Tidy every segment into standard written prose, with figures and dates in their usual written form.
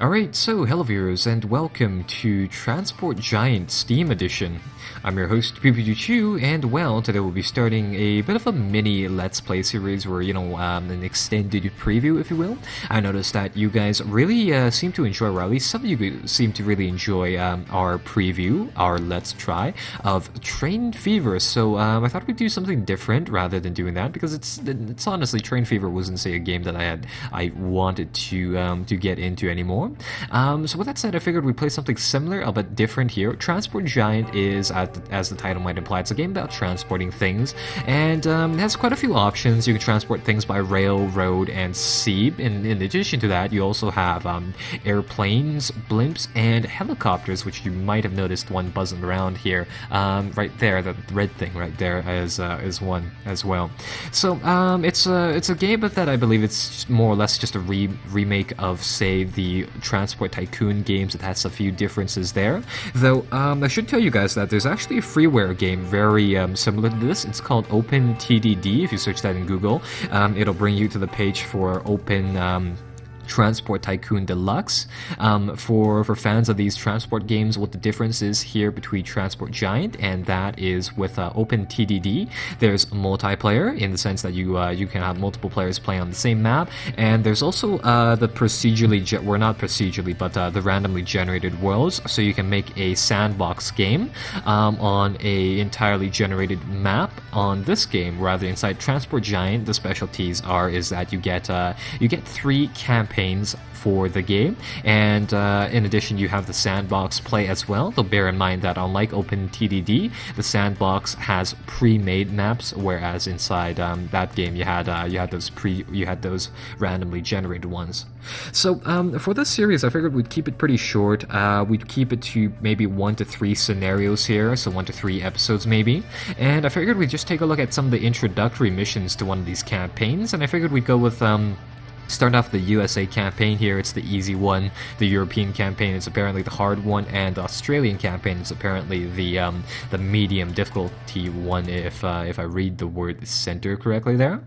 Alright, so hello viewers and welcome to Transport Giant Steam Edition. I'm your host, PPGChu, and well, today we'll be starting a bit of a mini Let's Play series where, an extended preview, if you will. I noticed that you guys really seem to enjoy, or at least some of you seem to really enjoy our preview, our Let's Try, of Train Fever, so I thought we'd do something different rather than doing that, because it's honestly, Train Fever wasn't, say, a game that I wanted to get into anymore. So with that said, I figured we'd play something similar, but different here. Transport Giant is, as the title might imply, it's a game about transporting things, and it has quite a few options. You can transport things by rail, road, and sea. In addition to that, you also have airplanes, blimps, and helicopters, which you might have noticed one buzzing around here, right there. The red thing right there is one as well. So it's a game that I believe it's more or less just a remake of, say, the Transport Tycoon games. It has a few differences there, though. I should tell you guys that there's actually a freeware game very similar to this. It's called OpenTDD. If you search that in Google, it'll bring you to the page for Open Transport Tycoon Deluxe. For fans of these transport games, what the difference is here between Transport Giant and that is with OpenTDD, there's multiplayer in the sense that you can have multiple players playing on the same map, and there's also the the randomly generated worlds, so you can make a sandbox game on a entirely generated map on this game. Rather, inside Transport Giant, the specialties is that you get 3 campaigns for the game, and in addition you have the sandbox play as well, though bear in mind that unlike OpenTDD, the sandbox has pre-made maps, whereas inside that game you had those randomly generated ones. So for this series, I figured we'd keep it pretty short. We'd keep it to maybe 1 to 3 scenarios here, so 1 to 3 episodes maybe, and I figured we'd just take a look at some of the introductory missions to one of these campaigns, and I figured we'd go with start off the USA campaign here. It's the easy one. The European campaign is apparently the hard one, and the Australian campaign is apparently the medium difficulty one, if I read the word center correctly there.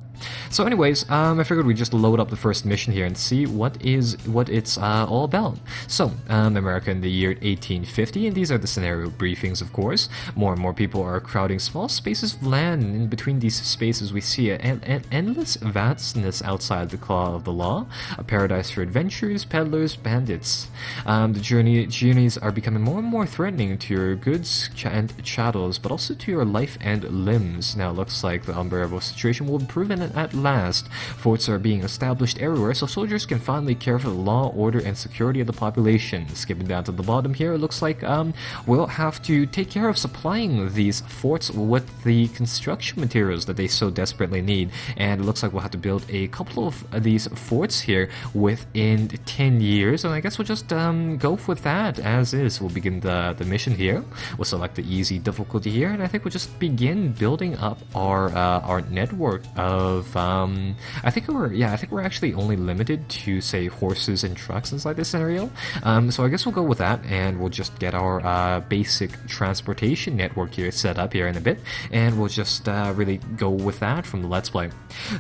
So anyways, I figured we'd just load up the first mission here and see what it's all about. So, America in the year 1850, and these are the scenario briefings, of course. More and more people are crowding small spaces of land, and in between these spaces we see an endless vastness outside the claw of the law, a paradise for adventurers, peddlers, bandits. The journeys are becoming more and more threatening to your goods and chattels, but also to your life and limbs. Now it looks like the unbearable situation will improve at last. Forts are being established everywhere, so soldiers can finally care for the law, order, and security of the population. Skipping down to the bottom here, it looks like we'll have to take care of supplying these forts with the construction materials that they so desperately need, and it looks like we'll have to build a couple of these forts here within 10 years, and I guess we'll just go with that as is. We'll begin the mission here. We'll select the easy difficulty here, and I think we'll just begin building up our network of I think we're actually only limited to, say, horses and trucks inside this scenario. So I guess we'll go with that, and we'll just get our basic transportation network here set up here in a bit, and we'll just really go with that from the Let's Play.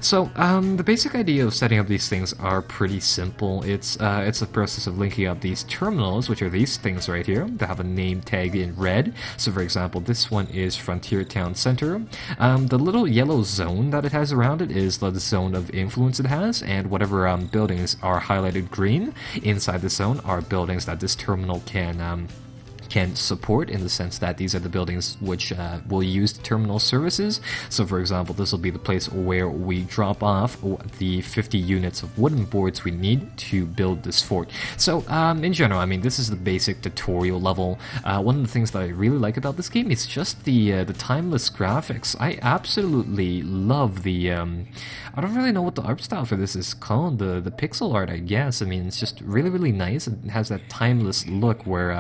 So the basic idea of setting up these things are pretty simple. It's a process of linking up these terminals, which are these things right here that have a name tag in red. So for example, this one is Frontier Town Center. The little yellow zone that it has around it is the zone of influence it has, and whatever buildings are highlighted green inside the zone are buildings that this terminal can support, in the sense that these are the buildings which will use terminal services. So for example, this will be the place where we drop off the 50 units of wooden boards we need to build this fort. So in general, I mean, this is the basic tutorial level. One of the things that I really like about this game is just the timeless graphics. I absolutely love the I don't really know what the art style for this is called, the pixel art, I guess. I mean, it's just really nice. It has that timeless look where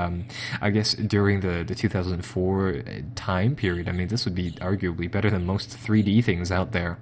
I guess during the 2004 time period, I mean, this would be arguably better than most 3D things out there.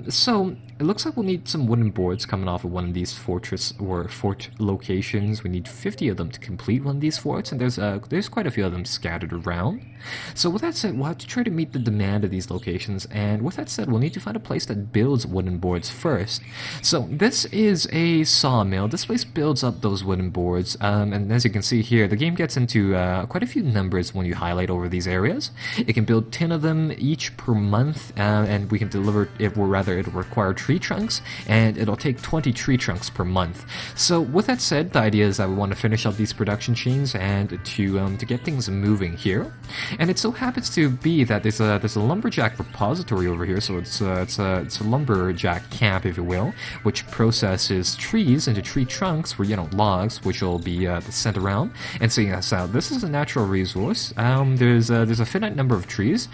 So it looks like we'll need some wooden boards coming off of one of these fortress or fort locations. We need 50 of them to complete one of these forts, and there's quite a few of them scattered around. So with that said, we'll have to try to meet the demand of these locations, and with that said, we'll need to find a place that builds wooden boards first. So this is a sawmill. This place builds up those wooden boards, and as you can see here, the game gets into quite a few numbers when you highlight over these areas. It can build 10 of them each per month, and we can deliver it, or rather it'll require tree trunks, and it'll take 20 tree trunks per month. So with that said, the idea is that we want to finish up these production chains and to get things moving here. And it so happens to be that there's a lumberjack repository over here, so it's a lumberjack camp, if you will, which processes trees into tree trunks, or logs, which will be sent around. And so this is a natural resource. There's a finite number of trees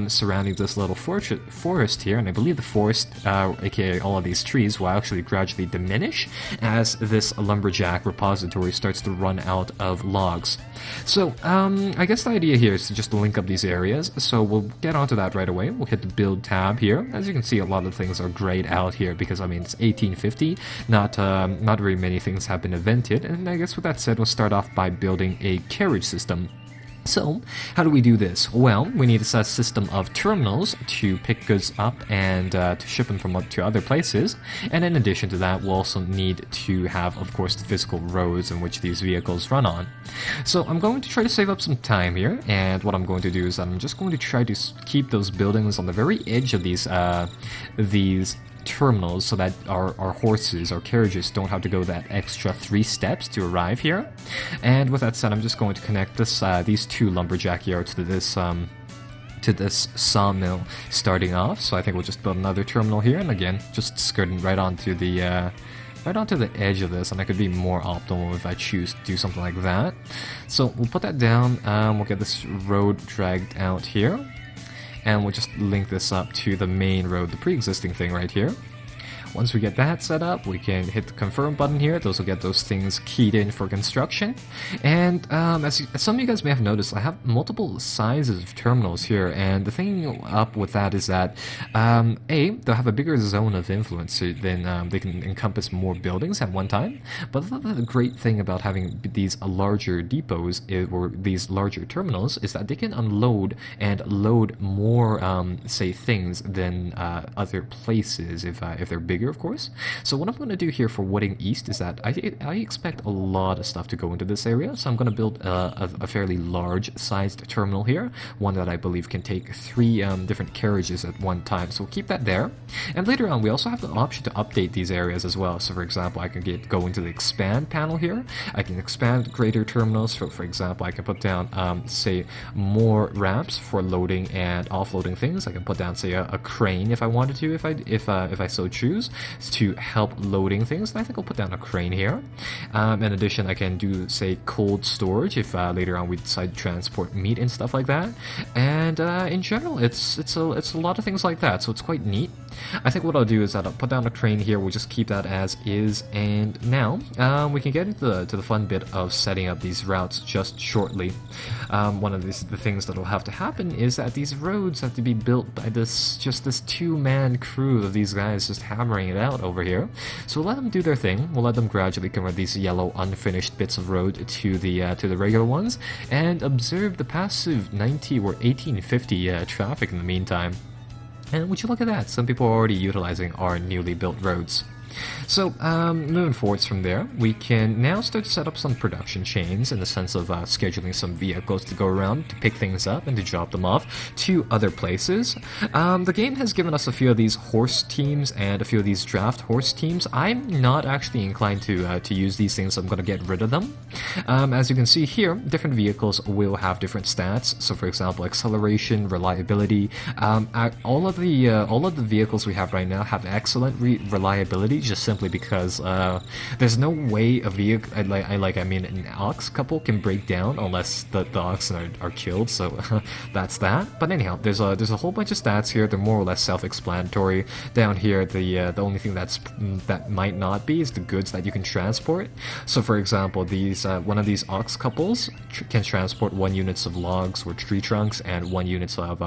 surrounding this little forest here, and I believe the forest, aka all of these trees, will actually gradually diminish as this lumberjack repository starts to run out of logs. So I guess the idea here is to just link up these areas, so we'll get onto that right away. We'll hit the build tab here. As you can see, a lot of things are grayed out here because, I mean, it's 1850, not very many things have been invented, and I guess with that said, we'll start off by building a carriage system. So, how do we do this? Well, we need a set system of terminals to pick goods up and to ship them from to other places. And in addition to that, we'll also need to have, of course, the physical roads in which these vehicles run on. So, I'm going to try to save up some time here, and what I'm going to do is I'm just going to try to keep those buildings on the very edge of these terminals, so that our horses, our carriages, don't have to go that extra 3 steps to arrive here. And with that said, I'm just going to connect these 2 lumberjack yards to this sawmill starting off. So I think we'll just build another terminal here, and again, just skirting right onto the edge of this, and I could be more optimal if I choose to do something like that. So we'll put that down. We'll get this road dragged out here, and we'll just link this up to the main road, the pre-existing thing right here. Once we get that set up, we can hit the confirm button here. Those will get those things keyed in for construction. And as some of you guys may have noticed, I have multiple sizes of terminals here, and the thing up with that is that they'll have a bigger zone of influence, so then they can encompass more buildings at one time. But the great thing about having these larger depots, or these larger terminals, is that they can unload and load more say things than other places if they're bigger, of course. So what I'm going to do here for Wooding East is that I expect a lot of stuff to go into this area, so I'm going to build a fairly large sized terminal here, one that I believe can take 3 different carriages at one time, so we'll keep that there. And later on, we also have the option to update these areas as well. So for example, I can go into the expand panel here. I can expand greater terminals. For example, I can put down say more ramps for loading and offloading things. I can put down, say, a crane if I wanted to, if I so choose, to help loading things. And I think I'll put down a crane here. In addition, I can do, say, cold storage if later on we decide to transport meat and stuff like that. And in general, it's a lot of things like that, so it's quite neat. I think what I'll do is that I'll put down a crane here. We'll just keep that as is, and now we can get into the fun bit of setting up these routes just shortly. One of the things that will have to happen is that these roads have to be built by this 2-man crew of these guys just hammering it out over here. So we'll let them do their thing. We'll let them gradually convert these yellow unfinished bits of road to the regular ones, and observe the passive 90 or 1850 traffic in the meantime. And would you look at that, some people are already utilizing our newly built roads. So, moving forwards from there, we can now start to set up some production chains in the sense of scheduling some vehicles to go around to pick things up and to drop them off to other places. The game has given us a few of these horse teams and a few of these draft horse teams. I'm not actually inclined to use these things, so I'm going to get rid of them. As you can see here, different vehicles will have different stats. So, for example, acceleration, reliability. All of the vehicles we have right now have excellent reliability, just simply because there's no way a vehicle, I mean, an ox couple can break down unless the oxen are killed. So that's that. But anyhow, there's a whole bunch of stats here. They're more or less self-explanatory. Down here, the only thing that might not be is the goods that you can transport. So for example, these one of these ox couples can transport 1 units of logs or tree trunks and 1 units of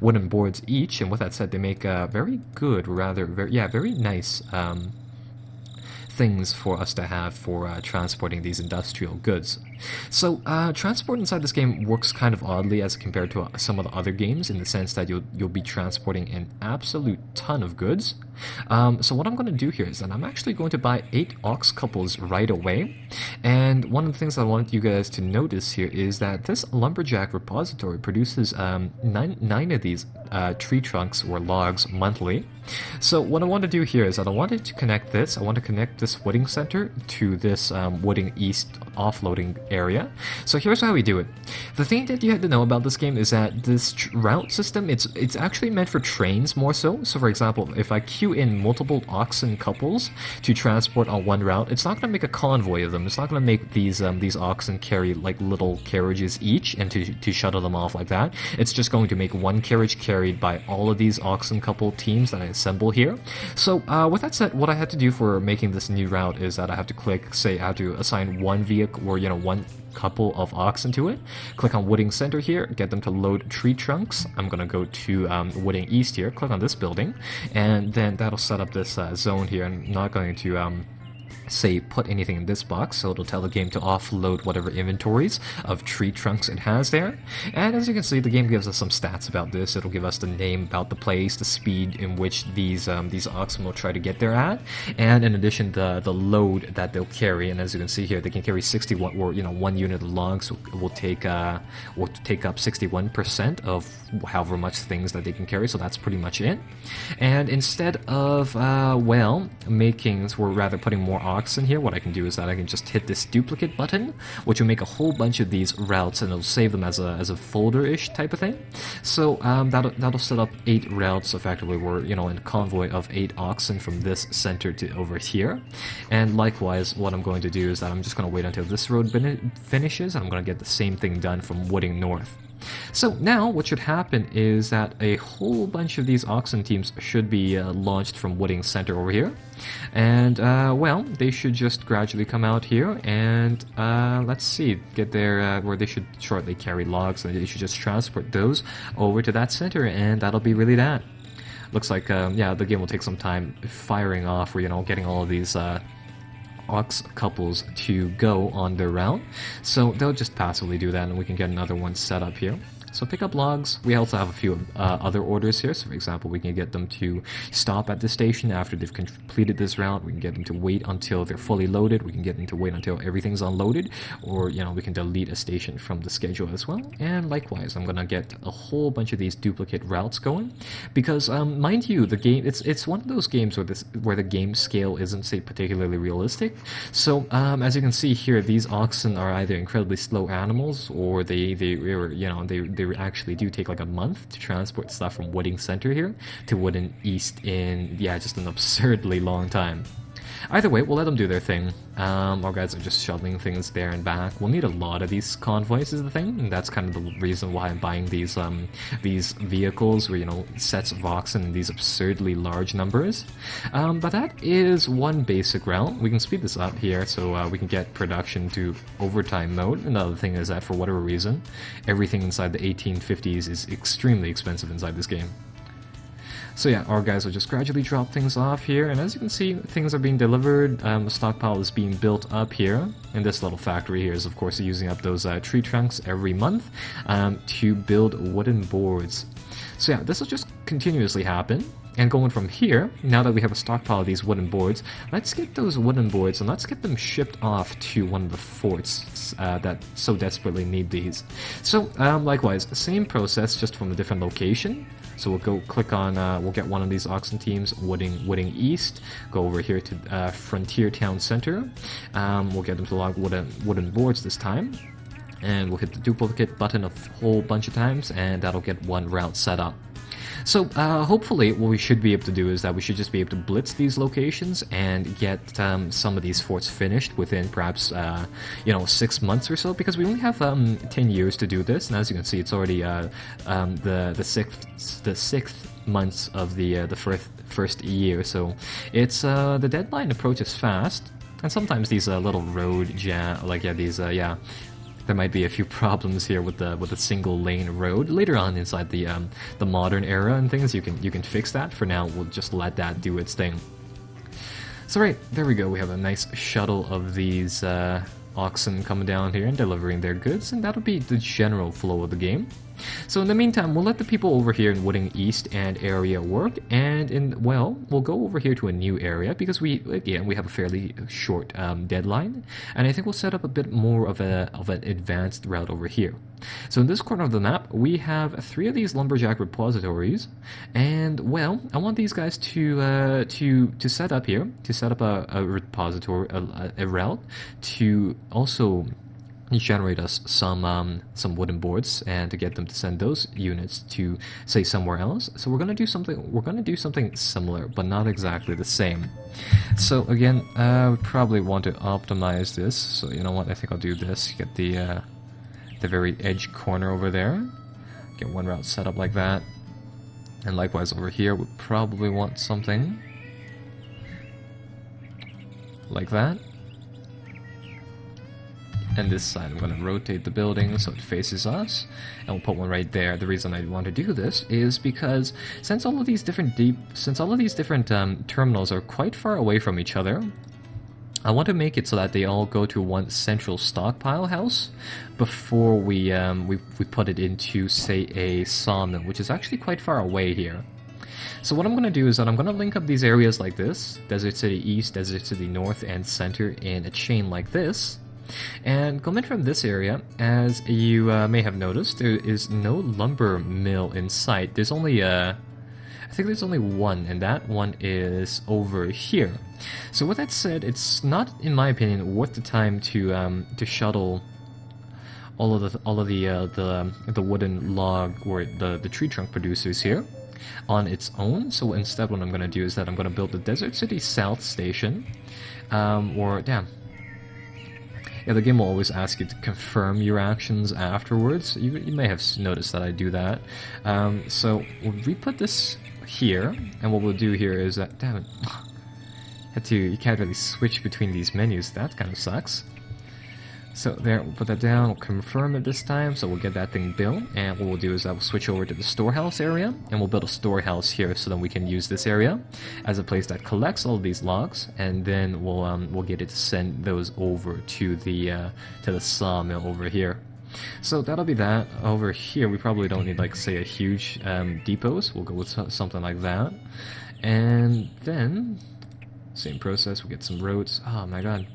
wooden boards each. And with that said, they make very good, very nice things for us to have for transporting these industrial goods. So transport inside this game works kind of oddly as compared to some of the other games, in the sense that you'll be transporting an absolute ton of goods. So what I'm going to do here is that I'm actually going to buy 8 ox couples right away. And one of the things I want you guys to notice here is that this lumberjack repository produces 9 of these tree trunks or logs monthly. So what I want to do here is that I wanted to connect this. I want to connect this wooding center to this wooding east offloading area. So here's how we do it. The thing that you have to know about this game is that this route system, it's actually meant for trains more so. So for example, if I queue in multiple oxen couples to transport on one route, it's not going to make a convoy of them. It's not going to make these oxen carry like little carriages each and to shuttle them off like that. It's just going to make one carriage carried by all of these oxen couple teams that I assemble here. So with that said, what I had to do for making this new route is that I have to click, say I have to assign one vehicle or one couple of oxen to it. Click on Wooding Center here, get them to load tree trunks. I'm gonna go to Wooding East here, click on this building, and then that'll set up this zone here. I'm not going to say put anything in this box, so it'll tell the game to offload whatever inventories of tree trunks it has there. And as you can see, the game gives us some stats about this. It'll give us the name about the place, the speed in which these oxen will try to get there at, and in addition the load that they'll carry. And as you can see here, they can carry 61, or 1 unit of logs will take up 61% of however much things that they can carry. So that's pretty much it. And instead of putting more oxen here, what I can do is that I can just hit this duplicate button, which will make a whole bunch of these routes, and it'll save them as a folder-ish type of thing. So that'll set up 8 routes effectively, where in a convoy of 8 oxen from this center to over here. And likewise, what I'm going to do is that I'm just going to wait until this road finishes, and I'm going to get the same thing done from Wooding North. So now what should happen is that a whole bunch of these oxen teams should be launched from Wooding Center over here. And, they should just gradually come out here and, let's see, get there where they should shortly carry logs, and they should just transport those over to that center, and that'll be really that. Looks like, the game will take some time firing off, or, getting all of these ox couples to go on their route. So they'll just passively do that, and we can get another one set up here. So pick up logs. We also have a few other orders here. So for example, we can get them to stop at the station after they've completed this route. We can get them to wait until they're fully loaded. We can get them to wait until everything's unloaded, or we can delete a station from the schedule as well. And likewise, I'm gonna get a whole bunch of these duplicate routes going, because mind you, the game it's one of those games where the game scale isn't, say, particularly realistic. So as you can see here, these oxen are either incredibly slow animals, or they actually do take like a month to transport stuff from Wooding Center here to Wooding East in, just an absurdly long time. Either way, we'll let them do their thing. Our guys are just shuttling things there and back. We'll need a lot of these convoys is the thing, and that's kind of the reason why I'm buying these vehicles where, sets of oxen in these absurdly large numbers. But that is one basic route. We can speed this up here so we can get production to overtime mode. Another thing is that for whatever reason, everything inside the 1850s is extremely expensive inside this game. So yeah, our guys will just gradually drop things off here, and as you can see, things are being delivered. The stockpile is being built up here, and this little factory here is of course using up those tree trunks every month to build wooden boards. So yeah, this will just continuously happen. And going from here, now that we have a stockpile of these wooden boards, let's get those wooden boards and let's get them shipped off to one of the forts that so desperately need these. So likewise, same process, just from a different location. So we'll go click on, we'll get one of these oxen teams, Wooding East, go over here to Frontier Town Center. We'll get them to log wooden boards this time. And we'll hit the duplicate button a whole bunch of times, and that'll get one route set up. So hopefully what we should be able to do is that we should just be able to blitz these locations and get some of these forts finished within perhaps 6 months or so, because we only have 10 years to do this, and as you can see, it's already the sixth months of the first year, so it's the deadline approaches fast. And sometimes these little road there might be a few problems here with the single lane road. Later on inside the modern era and things, you can fix that. For now, we'll just let that do its thing. So right, there we go. We have a nice shuttle of these oxen coming down here and delivering their goods, and that'll be the general flow of the game. So in the meantime, we'll let the people over here in Wooding East and area work, and we'll go over here to a new area because we have a fairly short deadline, and I think we'll set up a bit more of an advanced route over here. So in this corner of the map, we have 3 of these lumberjack repositories, and well, I want these guys to set up here, to set up a repository, a route to also generate us some wooden boards, and to get them to send those units to say somewhere else. So we're gonna do something similar, but not exactly the same. So again, we probably want to optimize this. So you know what? I think I'll do this. Get the very edge corner over there. Get one route set up like that, and likewise over here, we probably want something like that. And this side, I'm going to rotate the building so it faces us, and we'll put one right there. The reason I want to do this is because since all of these different terminals are quite far away from each other, I want to make it so that they all go to one central stockpile house before we put it into, say, a sawmill, which is actually quite far away here. So what I'm going to do is that I'm going to link up these areas like this: Desert City East, Desert City North, and Center in a chain like this. And coming from this area, as you may have noticed, there is no lumber mill in sight. There's only I think there's only one, and that one is over here. So with that said, it's not, in my opinion, worth the time to shuttle all of the wooden log or the tree trunk producers here on its own. So instead, what I'm going to do is that I'm going to build the Desert City South Station, Yeah, the game will always ask you to confirm your actions afterwards. You may have noticed that I do that. So we put this here, and what we'll do here is that, damn it, you can't really switch between these menus. That kind of sucks. So there, we'll put that down, we'll confirm it this time, so we'll get that thing built, and what we'll do is that we'll switch over to the storehouse area, and we'll build a storehouse here so that we can use this area as a place that collects all of these logs, and then we'll get it to send those over to the sawmill over here. So that'll be that. Over here, we probably don't need, like, say, a huge depots. We'll go with something like that. And then, same process, we'll get some roads. Oh my god.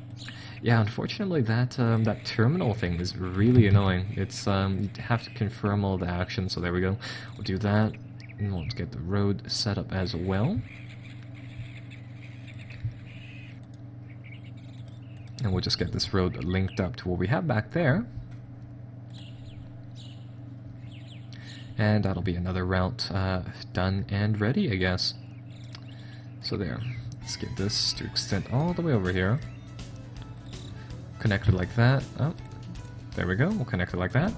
Yeah, unfortunately, that terminal thing is really annoying. It's you have to confirm all the action, so there we go. We'll do that, and we'll get the road set up as well. And we'll just get this road linked up to what we have back there. And that'll be another route done and ready, I guess. So there. Let's get this to extend all the way over here. Connect it like that. Oh, there we go. We'll connect it like that.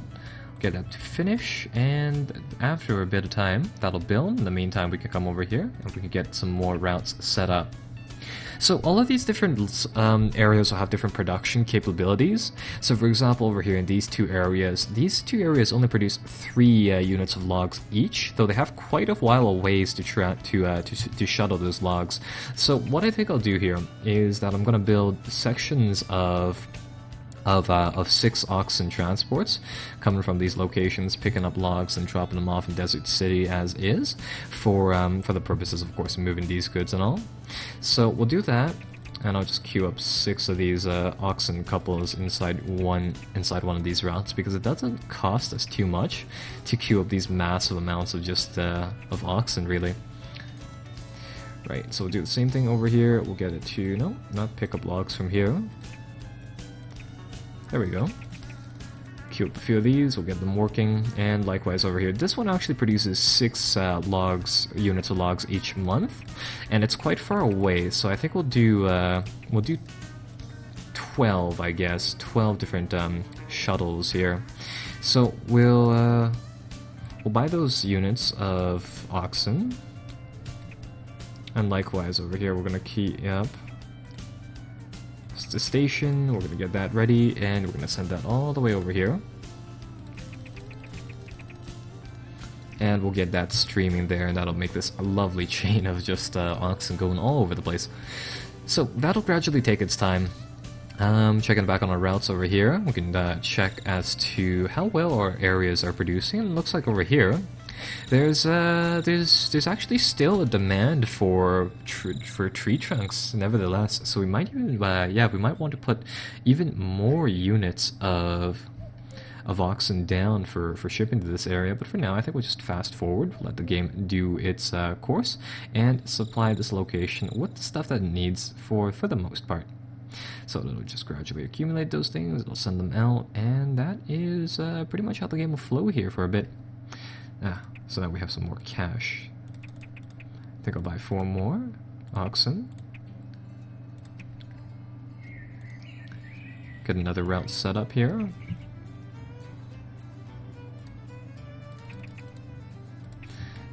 Get that to finish, and after a bit of time, that'll build. In the meantime, we can come over here and we can get some more routes set up. So all of these different areas will have different production capabilities. So for example, over here in these two areas only produce 3 units of logs each, though they have quite a while of ways to shuttle those logs. So what I think I'll do here is that I'm going to build sections of 6 oxen transports coming from these locations, picking up logs and dropping them off in Desert City as is, for the purposes, of course, of moving these goods and all. So we'll do that, and I'll just queue up 6 of these oxen couples inside one of these routes, because it doesn't cost us too much to queue up these massive amounts of just of oxen, really. Right, so we'll do the same thing over here. We'll get it to, not pick up logs from here. There we go. queue up a few of these, we'll get them working, and likewise over here. This one actually produces 6 units of logs each month, and it's quite far away, so I think we'll do 12, I guess, 12 different shuttles here. So we'll buy those units of oxen, and likewise over here we're gonna key up the station. We're gonna get that ready, and we're gonna send that all the way over here, and we'll get that streaming there, and that'll make this a lovely chain of just oxen going all over the place. So that'll gradually take its time. Checking back on our routes over here, we can check as to how well our areas are producing. It looks like over here there's actually still a demand for tree trunks, nevertheless. So we might even we might want to put even more units of oxen down for shipping to this area. But for now, I think we'll just fast forward, let the game do its course, and supply this location with the stuff that it needs for the most part. So it'll just gradually accumulate those things, it'll send them out, and that is pretty much how the game will flow here for a bit. So that we have some more cash. I think I'll buy 4 more oxen. Get another route set up here.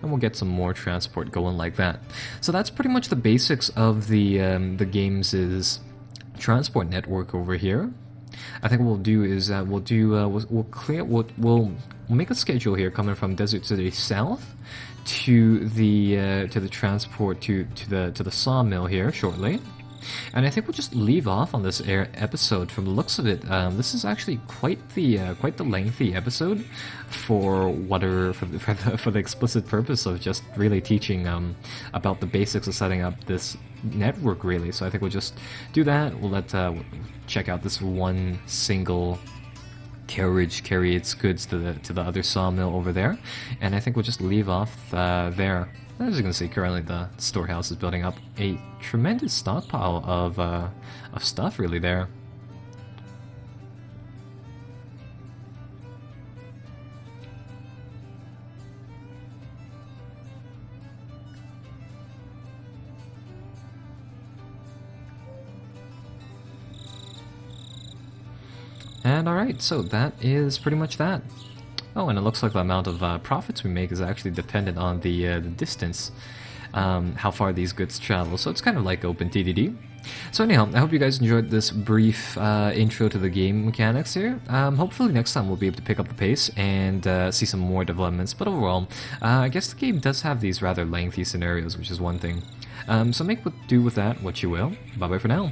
And we'll get some more transport going like that. So that's pretty much the basics of the game's transport network over here. I think what we'll do is we'll make a schedule here coming from Desert City South to the transport to the sawmill here shortly. And I think we'll just leave off on this episode. From the looks of it, this is actually quite the lengthy episode for the explicit purpose of just really teaching about the basics of setting up this network, really. So I think we'll just do that. We'll check out this one single carriage carry its goods to the other sawmill over there, and I think we'll just leave off there. As you can see, currently the storehouse is building up a tremendous stockpile of stuff, really, there. And alright, so that is pretty much that. Oh, and it looks like the amount of profits we make is actually dependent on the distance, how far these goods travel. So it's kind of like OpenTDD. So anyhow, I hope you guys enjoyed this brief intro to the game mechanics here. Hopefully next time we'll be able to pick up the pace and see some more developments. But overall, I guess the game does have these rather lengthy scenarios, which is one thing. So make do with that what you will. Bye bye for now.